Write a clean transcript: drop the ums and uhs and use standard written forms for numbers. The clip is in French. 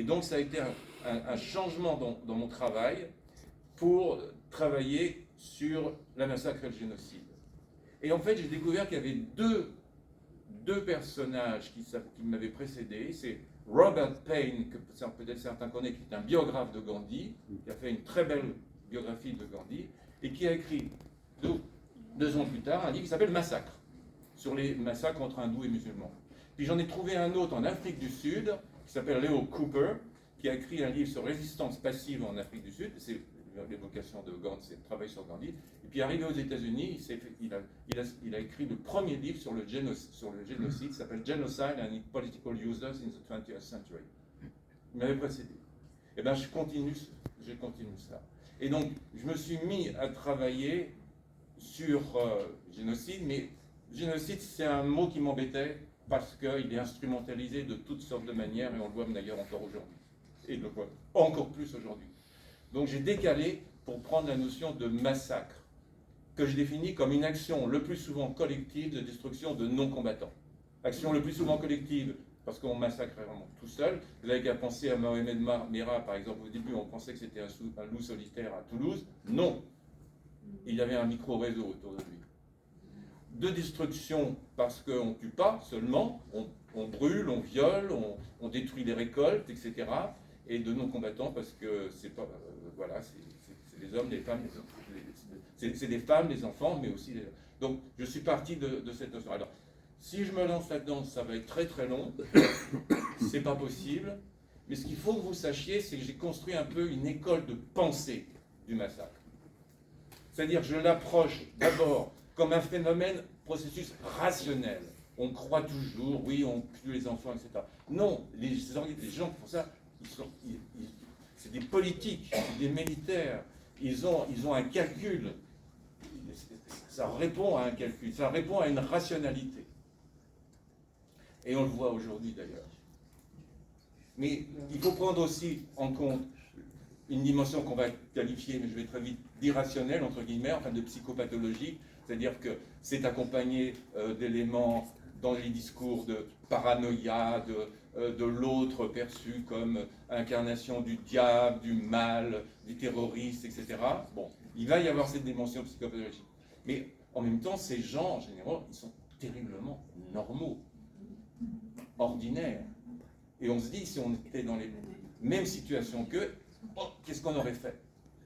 Et donc ça a été un changement dans mon travail pour travailler sur la massacre et le génocide. Et en fait, j'ai découvert qu'il y avait deux personnages qui m'avaient précédé. C'est Robert Payne, que peut-être certains connaissent, qui est un biographe de Gandhi, qui a fait une très belle biographie de Gandhi, et qui a écrit deux ans plus tard un livre qui s'appelle Massacre, sur les massacres entre hindous et musulmans. Puis j'en ai trouvé un autre en Afrique du Sud, qui s'appelle Leo Cooper, qui a écrit un livre sur résistance passive en Afrique du Sud. C'est l'évocation de Gandhi, c'est le travail sur Gandhi. Et puis arrivé aux États-Unis, il a écrit le premier livre sur le génocide, qui s'appelle Genocide and its Political Users in the 20th Century. Il m'avait précédé. Et bien je continue ça. Et donc je me suis mis à travailler sur génocide, mais génocide c'est un mot qui m'embêtait parce qu'il est instrumentalisé de toutes sortes de manières, et on le voit d'ailleurs encore aujourd'hui. Et on le voit encore plus aujourd'hui. Donc j'ai décalé pour prendre la notion de massacre, que je définis comme une action le plus souvent collective de destruction de non-combattants. Action le plus souvent collective, parce qu'on massacre vraiment tout seul. Vous n'avez qu'à penser à Mohamed Merah, par exemple. Au début, on pensait que c'était un loup solitaire à Toulouse. Non, il y avait un micro-réseau autour de lui. De destruction, parce qu'on ne tue pas seulement, on brûle, on viole, on détruit les récoltes, etc. Et de non-combattants, parce que c'est pas... voilà, c'est les hommes, les femmes, c'est des femmes, les enfants, mais aussi les... Donc, je suis parti de cette notion. Alors, si je me lance là-dedans, ça va être très très long. C'est pas possible. Mais ce qu'il faut que vous sachiez, c'est que j'ai construit un peu une école de pensée du massacre. C'est-à-dire, je l'approche d'abord comme un phénomène, processus rationnel. On croit toujours, oui, on tue les enfants, etc. Non, les gens qui font ça, c'est des politiques, des militaires. Ils ont un calcul. Ça répond à un calcul, ça répond à une rationalité. Et on le voit aujourd'hui d'ailleurs. Mais il faut prendre aussi en compte une dimension qu'on va qualifier, mais je vais très vite, d'irrationnelle, entre guillemets, enfin de psychopathologique, c'est-à-dire que c'est accompagné d'éléments dans les discours de paranoïa, de l'autre perçu comme incarnation du diable, du mal, du terroriste, etc. Bon, il va y avoir cette dimension psychopathologique. Mais en même temps, ces gens, en général, ils sont terriblement normaux, ordinaires. Et on se dit, si on était dans les mêmes situations qu'eux, oh, qu'est-ce qu'on aurait fait?